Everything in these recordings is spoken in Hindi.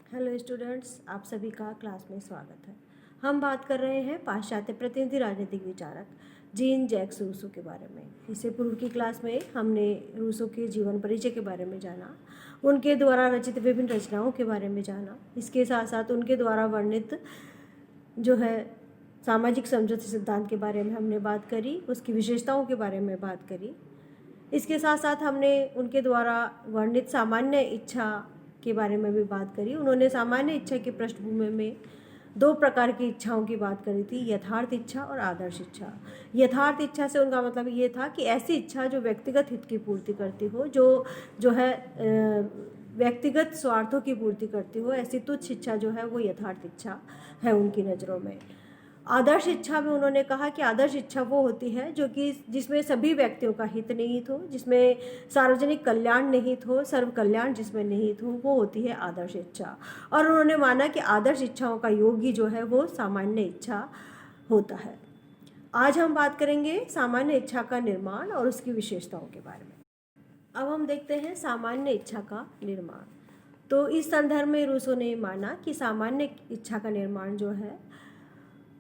हेलो स्टूडेंट्स, आप सभी का क्लास में स्वागत है। हम बात कर रहे हैं पाश्चात्य प्रतिनिधि राजनीतिक विचारक जीन जैक्स रूसो के बारे में। इससे पूर्व की क्लास में हमने रूसो के जीवन परिचय के बारे में जाना, उनके द्वारा रचित विभिन्न रचनाओं के बारे में जाना। इसके साथ साथ उनके द्वारा वर्णित जो है सामाजिक समझौते सिद्धांत के बारे में हमने बात करी, उसकी विशेषताओं के बारे में बात करी। इसके साथ साथ हमने उनके द्वारा वर्णित सामान्य इच्छा के बारे में भी बात करी। उन्होंने सामान्य इच्छा की पृष्ठभूमि में दो प्रकार की इच्छाओं की बात करी थी, यथार्थ इच्छा और आदर्श इच्छा। यथार्थ इच्छा से उनका मतलब ये था कि ऐसी इच्छा जो व्यक्तिगत हित की पूर्ति करती हो, जो है व्यक्तिगत स्वार्थों की पूर्ति करती हो, ऐसी तुच्छ इच्छा जो है वो यथार्थ इच्छा है उनकी नज़रों में। आदर्श इच्छा में उन्होंने कहा कि आदर्श इच्छा वो होती है जो कि जिसमें सभी व्यक्तियों का हित निहित हो, जिसमें सार्वजनिक कल्याण निहित हो, सर्व कल्याण जिसमें निहित हो, वो होती है आदर्श इच्छा। और उन्होंने माना कि आदर्श इच्छाओं का योग ही जो है वो सामान्य इच्छा होता है। आज हम बात करेंगे सामान्य इच्छा का निर्माण और उसकी विशेषताओं के बारे में। अब हम देखते हैं सामान्य इच्छा का निर्माण। तो इस संदर्भ में रूसो ने माना कि सामान्य इच्छा का निर्माण जो है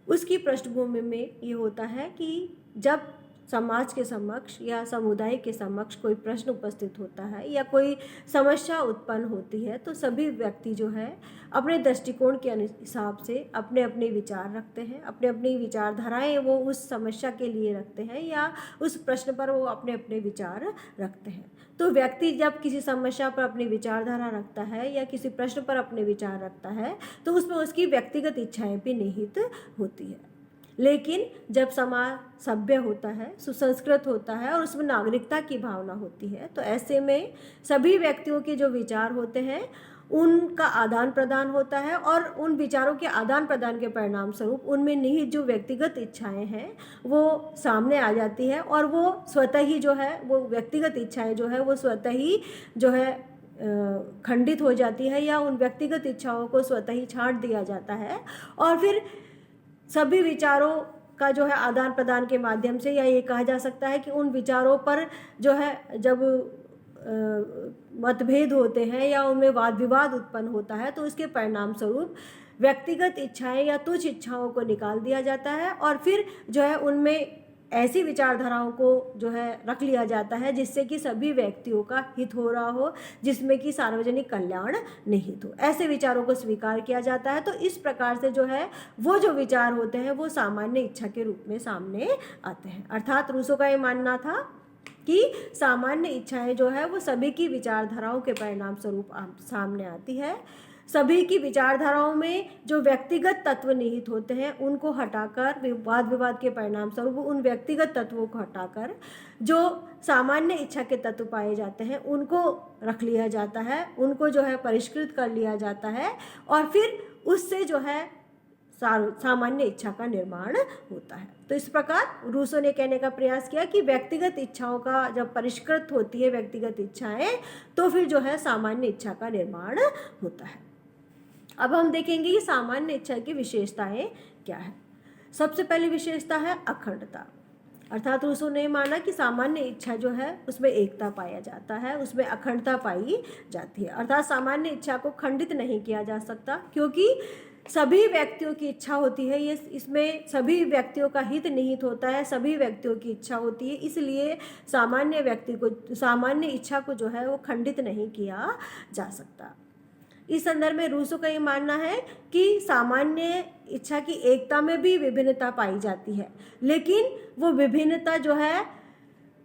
उसकी पृष्ठभूमि में ये होता है कि जब समाज के समक्ष या समुदाय के समक्ष कोई प्रश्न उपस्थित होता है या कोई समस्या उत्पन्न होती है, तो सभी व्यक्ति जो है अपने दृष्टिकोण के हिसाब से अपने अपने विचार रखते हैं, अपने अपनी विचारधाराएं वो उस समस्या के लिए रखते हैं या उस प्रश्न पर वो अपने अपने विचार रखते हैं। तो व्यक्ति जब किसी समस्या पर अपनी विचारधारा रखता है या किसी प्रश्न पर अपने विचार रखता है, तो उसमें उसकी व्यक्तिगत इच्छाएं भी निहित होती है। लेकिन जब समाज सभ्य होता है, सुसंस्कृत होता है और उसमें नागरिकता की भावना होती है, तो ऐसे में सभी व्यक्तियों के जो विचार होते हैं उनका आदान प्रदान होता है और उन विचारों के आदान प्रदान के परिणाम स्वरूप उनमें निहित जो व्यक्तिगत इच्छाएं हैं वो सामने आ जाती है और वो स्वतः ही जो है वो व्यक्तिगत इच्छाएं जो है वो स्वतः ही जो है खंडित हो जाती है या उन व्यक्तिगत इच्छाओं को स्वतः ही छांट दिया जाता है। और फिर सभी विचारों का जो है आदान प्रदान के माध्यम से, या ये कहा जा सकता है कि उन विचारों पर जो है जब मतभेद होते हैं या उनमें वाद विवाद उत्पन्न होता है, तो उसके परिणाम स्वरूप व्यक्तिगत इच्छाएं या तुच्छ इच्छाओं को निकाल दिया जाता है और फिर जो है उनमें ऐसी विचारधाराओं को जो है रख लिया जाता है जिससे कि सभी व्यक्तियों का हित हो रहा हो, जिसमें कि सार्वजनिक कल्याण निहित हो। ऐसे विचारों को स्वीकार किया जाता है। तो इस प्रकार से जो है वो जो विचार होते हैं वो सामान्य इच्छा के रूप में सामने आते हैं। अर्थात रूसो का ये मानना था कि सामान्य इच्छाएं जो है वो सभी की विचारधाराओं के परिणाम स्वरूप सामने आती है। सभी की विचारधाराओं में जो व्यक्तिगत तत्व निहित होते हैं उनको हटाकर, वाद विवाद के परिणाम स्वरूप उन व्यक्तिगत तत्वों को हटाकर जो सामान्य इच्छा के तत्व पाए जाते हैं उनको रख लिया जाता है, उनको जो है परिष्कृत कर लिया जाता है और फिर उससे जो है सामान्य इच्छा का निर्माण होता है। तो इस प्रकार रूसो ने कहने का प्रयास किया कि व्यक्तिगत इच्छाओं का जब परिष्कृत होती है व्यक्तिगत इच्छाएं, तो फिर जो है सामान्य इच्छा का निर्माण होता है। अब हम देखेंगे कि सामान्य इच्छा की विशेषताएं क्या है। सबसे पहली विशेषता है अखंडता। अर्थात रूसो ने माना कि सामान्य इच्छा जो है उसमें एकता पाया जाता है, उसमें अखंडता पाई जाती है। अर्थात सामान्य इच्छा को खंडित नहीं किया जा सकता, क्योंकि सभी व्यक्तियों की इच्छा होती है, ये इसमें सभी व्यक्तियों का हित निहित होता है, सभी व्यक्तियों की इच्छा होती है, इसलिए सामान्य इच्छा को जो है वो खंडित नहीं किया जा सकता। इस संदर्भ में रूसो का ये मानना है कि सामान्य इच्छा की एकता में भी विभिन्नता पाई जाती है, लेकिन वो विभिन्नता जो है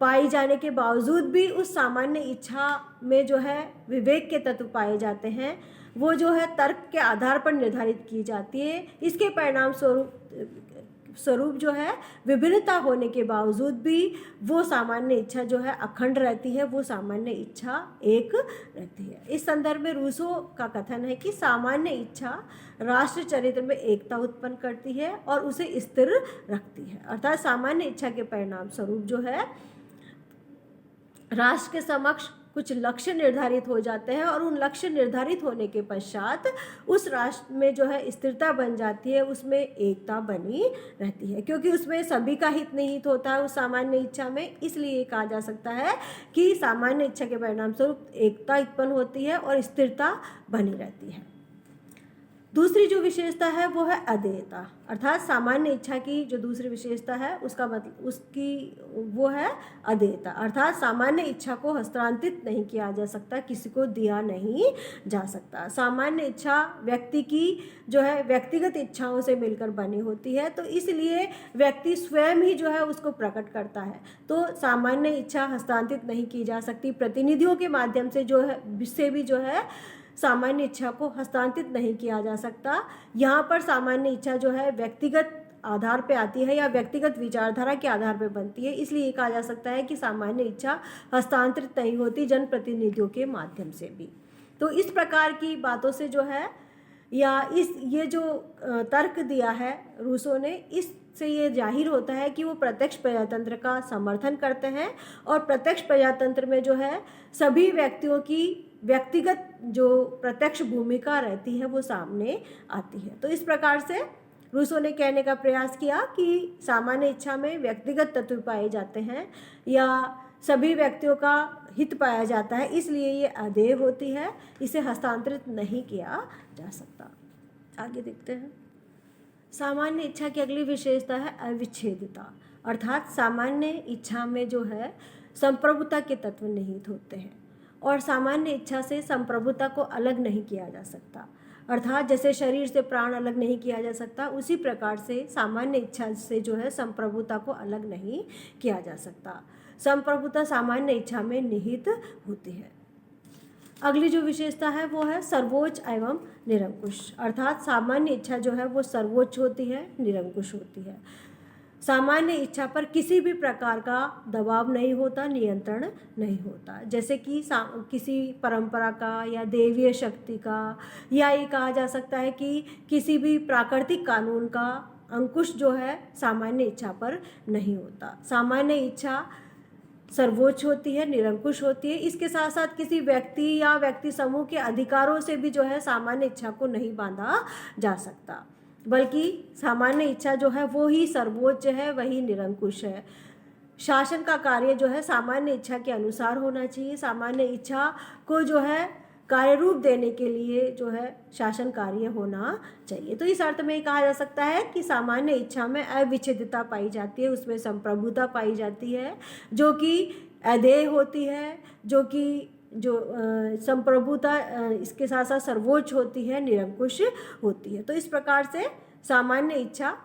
पाई जाने के बावजूद भी उस सामान्य इच्छा में जो है विवेक के तत्व पाए जाते हैं, वो जो है तर्क के आधार पर निर्धारित की जाती है। इसके परिणाम स्वरूप जो है विभिन्नता होने के बावजूद भी वो सामान्य इच्छा जो है अखंड रहती है, वो सामान्य इच्छा एक रहती है। इस संदर्भ में रूसो का कथन है कि सामान्य इच्छा राष्ट्र चरित्र में एकता उत्पन्न करती है और उसे स्थिर रखती है। अर्थात सामान्य इच्छा के परिणाम स्वरूप जो है राष्ट्र के समक्ष कुछ लक्ष्य निर्धारित हो जाते हैं और उन लक्ष्य निर्धारित होने के पश्चात उस राष्ट्र में जो है स्थिरता बन जाती है, उसमें एकता बनी रहती है, क्योंकि उसमें सभी का हित निहित होता है उस सामान्य इच्छा में। इसलिए कहा जा सकता है कि सामान्य इच्छा के परिणाम स्वरूप एकता उत्पन्न होती है और स्थिरता बनी रहती है। दूसरी जो विशेषता है वो है अदेयता, अर्थात सामान्य इच्छा की जो दूसरी विशेषता है उसका मतलब उसकी वो है अदेयता, अर्थात सामान्य इच्छा को हस्तांतरित नहीं किया जा सकता, किसी को दिया नहीं जा सकता। सामान्य इच्छा व्यक्ति की जो है व्यक्तिगत इच्छाओं से मिलकर बनी होती है, तो इसलिए व्यक्ति स्वयं ही जो है उसको प्रकट करता है। तो सामान्य इच्छा हस्तांतरित नहीं की जा सकती, प्रतिनिधियों के माध्यम से जो है से भी जो है सामान्य इच्छा को हस्तांतरित नहीं किया जा सकता। यहाँ पर सामान्य इच्छा जो है व्यक्तिगत आधार पे आती है या व्यक्तिगत विचारधारा के आधार पे बनती है, इसलिए ये कहा जा सकता है कि सामान्य इच्छा हस्तांतरित नहीं होती जनप्रतिनिधियों के माध्यम से भी। तो इस प्रकार की बातों से जो है या ये जो तर्क दिया है रूसो ने, इससे ये जाहिर होता है कि वो प्रत्यक्ष प्रजातंत्र का समर्थन करते हैं और प्रत्यक्ष प्रजातंत्र में जो है सभी व्यक्तियों की व्यक्तिगत जो प्रत्यक्ष भूमिका रहती है वो सामने आती है। तो इस प्रकार से रूसो ने कहने का प्रयास किया कि सामान्य इच्छा में व्यक्तिगत तत्व पाए जाते हैं या सभी व्यक्तियों का हित पाया जाता है, इसलिए ये अदेय होती है, इसे हस्तांतरित नहीं किया जा सकता। आगे देखते हैं। सामान्य इच्छा की अगली विशेषता है अविच्छेदिता, अर्थात सामान्य इच्छा में जो है संप्रभुता के तत्व निहित होते हैं और सामान्य इच्छा से संप्रभुता को अलग नहीं किया जा सकता, अर्थात जैसे शरीर से प्राण अलग नहीं किया जा सकता, उसी प्रकार से सामान्य इच्छा से जो है संप्रभुता को अलग नहीं किया जा सकता। संप्रभुता सामान्य इच्छा में निहित होती है। अगली जो विशेषता है वो है सर्वोच्च एवं निरंकुश, अर्थात सामान्य इच्छा जो है वो सर्वोच्च होती है, निरंकुश होती है। सामान्य इच्छा पर किसी भी प्रकार का दबाव नहीं होता, नियंत्रण नहीं होता, जैसे कि किसी परंपरा का या देवीय शक्ति का, या ये कहा जा सकता है कि किसी भी प्राकृतिक कानून का अंकुश जो है सामान्य इच्छा पर नहीं होता। सामान्य इच्छा सर्वोच्च होती है, निरंकुश होती है। इसके साथ साथ किसी व्यक्ति या व्यक्ति समूह के अधिकारों से भी जो है सामान्य इच्छा को नहीं बांधा जा सकता, बल्कि सामान्य इच्छा जो है वो ही सर्वोच्च है, वही निरंकुश है। शासन का कार्य जो है सामान्य इच्छा के अनुसार होना चाहिए। सामान्य इच्छा को जो है कार्य रूप देने के लिए जो है शासन कार्य होना चाहिए। तो इस अर्थ में कहा जा सकता है कि सामान्य इच्छा में अविच्छेदिता पाई जाती है, उसमें संप्रभुता पाई जाती है जो कि अदेय होती है, जो कि संप्रभुता इसके साथ साथ सर्वोच्च होती है, निरंकुश होती है। तो इस प्रकार से सामान्य इच्छा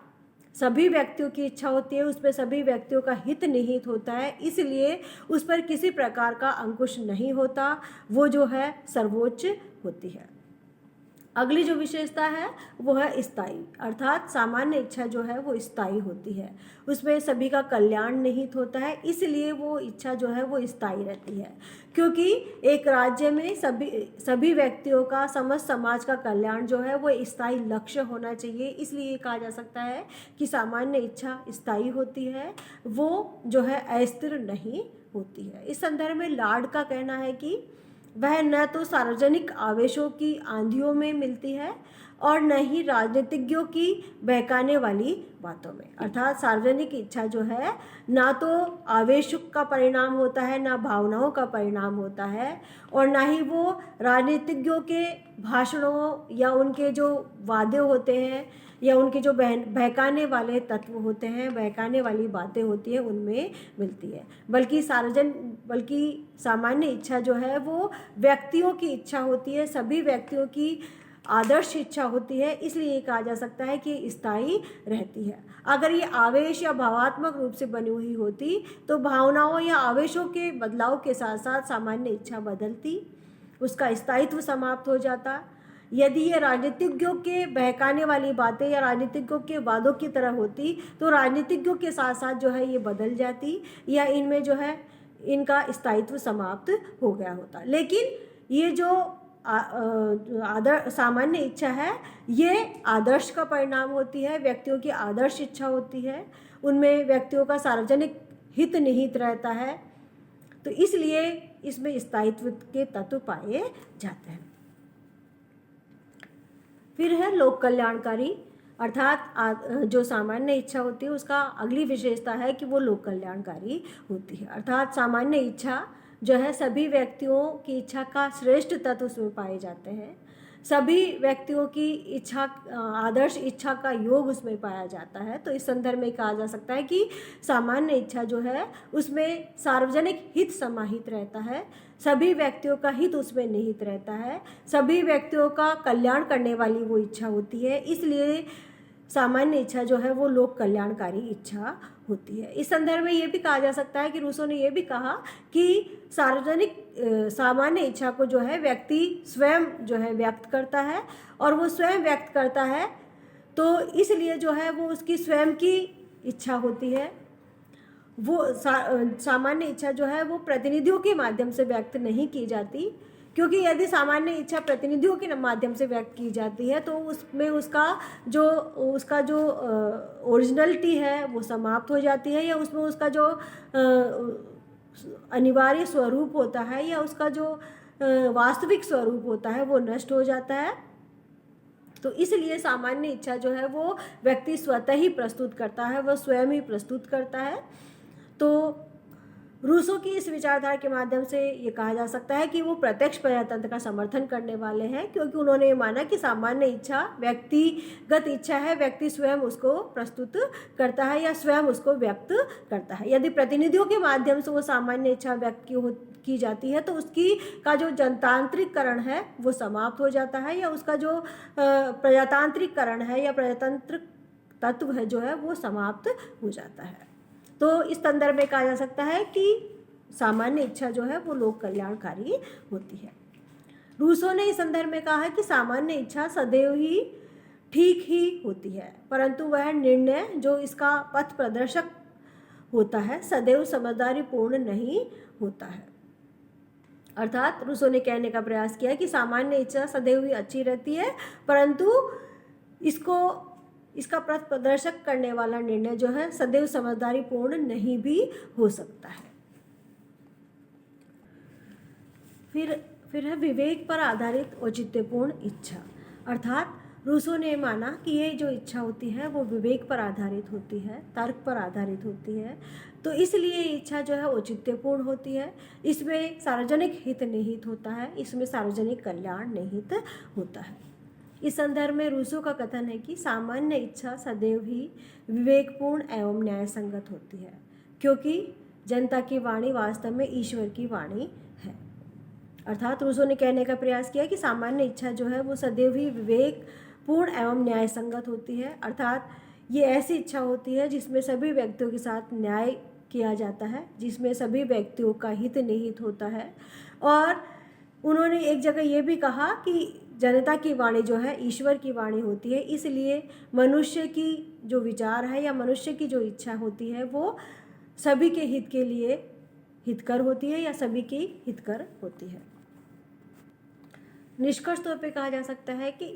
सभी व्यक्तियों की इच्छा होती है, उसमें सभी व्यक्तियों का हित निहित होता है, इसलिए उस पर किसी प्रकार का अंकुश नहीं होता, वो जो है सर्वोच्च होती है। अगली जो विशेषता है वो है स्थायी, अर्थात सामान्य इच्छा जो है वो स्थायी होती है, उसमें सभी का कल्याण निहित होता है, इसलिए वो इच्छा जो है वो स्थायी रहती है। क्योंकि एक राज्य में सभी व्यक्तियों का, समस्त समाज का कल्याण जो है वो स्थायी लक्ष्य होना चाहिए, इसलिए कहा जा सकता है कि सामान्य इच्छा स्थायी होती है, वो जो है अस्थिर नहीं होती है। इस संदर्भ में लार्ड का कहना है कि वह न तो सार्वजनिक आवेशों की आंधियों में मिलती है और न ही राजनीतिज्ञों की बहकाने वाली बातों में, अर्थात सार्वजनिक इच्छा जो है ना तो आवेश का परिणाम होता है, ना भावनाओं का परिणाम होता है, और ना ही वो राजनीतिज्ञों के भाषणों या उनके जो वादे होते हैं या उनके जो बहकाने वाले तत्व होते हैं, बहकाने वाली बातें होती हैं, उनमें मिलती है, बल्कि सामान्य इच्छा जो है वो व्यक्तियों की इच्छा होती है, सभी व्यक्तियों की आदर्श इच्छा होती है, इसलिए कहा जा सकता है कि स्थायी रहती है। अगर ये आवेश या भावात्मक रूप से बनी हुई होती तो भावनाओं या आवेशों के बदलाव के साथ साथ सामान्य इच्छा बदलती, उसका स्थायित्व समाप्त हो जाता। यदि ये राजनीतिज्ञों के बहकाने वाली बातें या राजनीतिज्ञों के वादों की तरह होती तो राजनीतिज्ञों के साथ साथ जो है ये बदल जाती या इनमें जो है इनका स्थायित्व समाप्त हो गया होता। लेकिन ये जो सामान्य इच्छा है ये आदर्श का परिणाम होती है, व्यक्तियों की आदर्श इच्छा होती है, उनमें व्यक्तियों का सार्वजनिक हित निहित रहता है, तो इसलिए इसमें स्थायित्व के तत्व पाए जाते हैं। फिर है लोक कल्याणकारी, अर्थात जो सामान्य इच्छा होती है उसका अगली विशेषता है कि वो लोक कल्याणकारी होती है, अर्थात सामान्य इच्छा जो है सभी व्यक्तियों की इच्छा का श्रेष्ठ तत्व उसमें पाए जाते हैं। सभी व्यक्तियों की इच्छा, आदर्श इच्छा का योग उसमें पाया जाता है। तो इस संदर्भ में कहा जा सकता है कि सामान्य इच्छा जो है उसमें सार्वजनिक हित समाहित रहता है, सभी व्यक्तियों का हित उसमें निहित रहता है, सभी व्यक्तियों का कल्याण करने वाली वो इच्छा होती है, इसलिए सामान्य इच्छा जो है वो लोक कल्याणकारी इच्छा होती है। इस संदर्भ में ये भी कहा जा सकता है कि रूसो ने ये भी कहा कि सार्वजनिक सामान्य इच्छा को जो है व्यक्ति स्वयं जो है व्यक्त करता है, और वो स्वयं व्यक्त करता है तो इसलिए जो है वो उसकी स्वयं की इच्छा होती है। वो सामान्य इच्छा जो है वो प्रतिनिधियों के माध्यम से व्यक्त नहीं की जाती, क्योंकि यदि सामान्य इच्छा प्रतिनिधियों के माध्यम से व्यक्त की जाती है तो उसमें उसका जो ओरिजिनलिटी है वो समाप्त हो जाती है, या उसमें उसका जो अनिवार्य स्वरूप होता है या उसका जो वास्तविक स्वरूप होता है वो नष्ट हो जाता है। तो इसलिए सामान्य इच्छा जो है वो व्यक्ति स्वतः ही प्रस्तुत करता है, वह स्वयं ही प्रस्तुत करता है। तो रूसो की इस विचारधारा के माध्यम से ये कहा जा सकता है कि वो प्रत्यक्ष प्रजातंत्र का समर्थन करने वाले हैं, क्योंकि उन्होंने ये माना कि सामान्य इच्छा व्यक्तिगत इच्छा है, व्यक्ति स्वयं उसको प्रस्तुत करता है या स्वयं उसको व्यक्त करता है। यदि प्रतिनिधियों के माध्यम से वो सामान्य इच्छा व्यक्त की जाती है तो उसकी का जो जनतांत्रिकरण है वो समाप्त हो जाता है, या उसका जो प्रजातांत्रिकरण है या प्रजातंत्र तत्व है जो है वो समाप्त हो जाता है। तो इस संदर्भ में कहा जा सकता है कि सामान्य इच्छा जो है वो लोक कल्याणकारी होती है। रूसो ने इस संदर्भ में कहा है कि सामान्य इच्छा सदैव ही ठीक ही होती है, परंतु वह निर्णय जो इसका पथ प्रदर्शक होता है सदैव समझदारी पूर्ण नहीं होता है। अर्थात रूसो ने कहने का प्रयास किया कि सामान्य इच्छा सदैव ही अच्छी रहती है, परंतु इसका पथ प्रदर्शक करने वाला निर्णय जो है सदैव समझदारी पूर्ण नहीं भी हो सकता है। फिर है विवेक पर आधारित औचित्यपूर्ण इच्छा। अर्थात रूसो ने माना कि ये जो इच्छा होती है वो विवेक पर आधारित होती है, तर्क पर आधारित होती है, तो इसलिए इच्छा जो है औचित्यपूर्ण होती है, इसमें सार्वजनिक हित निहित होता है, इसमें सार्वजनिक कल्याण निहित होता है। इस संदर्भ में रूसो का कथन है कि सामान्य इच्छा सदैव ही विवेकपूर्ण एवं न्याय संगत होती है, क्योंकि जनता की वाणी वास्तव में ईश्वर की वाणी है। अर्थात रूसो ने कहने का प्रयास किया कि सामान्य इच्छा जो है वो सदैव ही विवेकपूर्ण एवं न्याय संगत होती है। अर्थात ये ऐसी इच्छा होती है जिसमें सभी व्यक्तियों के साथ न्याय किया जाता है, जिसमें सभी व्यक्तियों का हित निहित होता है। और उन्होंने एक जगह ये भी कहा कि जनता की वाणी जो है ईश्वर की वाणी होती है, इसलिए मनुष्य की जो विचार है या मनुष्य की जो इच्छा होती है वो सभी के हित के लिए हितकर होती है या सभी की हितकर होती है। निष्कर्ष तौर पे कहा जा सकता है कि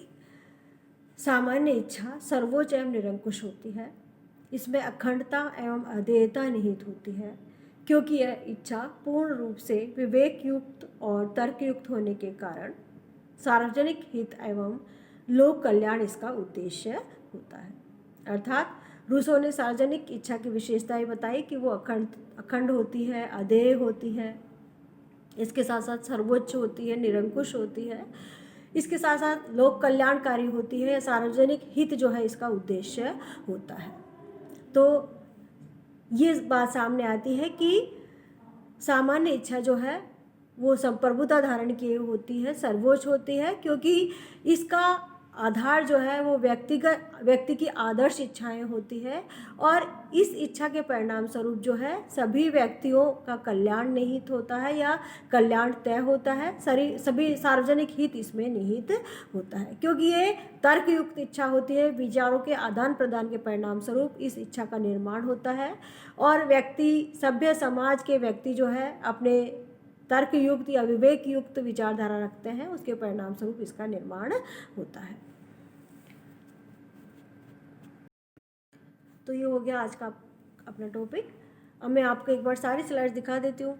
सामान्य इच्छा सर्वोच्च एवं निरंकुश होती है, इसमें अखंडता एवं अधेयता निहित होती है, क्योंकि यह इच्छा पूर्ण रूप से विवेक युक्त और तर्कयुक्त होने के कारण सार्वजनिक हित एवं लोक कल्याण इसका उद्देश्य होता है। अर्थात रूसो ने सार्वजनिक इच्छा की विशेषताएं बताई कि वो अखंड होती है, अधेय होती है, इसके साथ साथ सर्वोच्च होती है, निरंकुश होती है, इसके साथ साथ लोक कल्याणकारी होती है, सार्वजनिक हित जो है इसका उद्देश्य होता है। तो ये बात सामने आती है कि सामान्य इच्छा जो है वो संप्रभुता धारण किए होती है, सर्वोच्च होती है, क्योंकि इसका आधार जो है वो व्यक्ति की आदर्श इच्छाएं होती है, और इस इच्छा के परिणाम स्वरूप जो है सभी व्यक्तियों का कल्याण निहित होता है या कल्याण तय होता है, सभी सार्वजनिक हित इसमें निहित होता है, क्योंकि ये तर्कयुक्त इच्छा होती है, विचारों के आदान प्रदान के परिणाम स्वरूप इस इच्छा का निर्माण होता है, और सभ्य समाज के व्यक्ति जो है अपने तर्कयुक्त या विवेक युक्त विचारधारा रखते हैं, उसके परिणाम स्वरूप इसका निर्माण होता है। तो ये हो गया आज का अपना टॉपिक। अब मैं आपको एक बार सारी स्लाइड्स दिखा देती हूँ।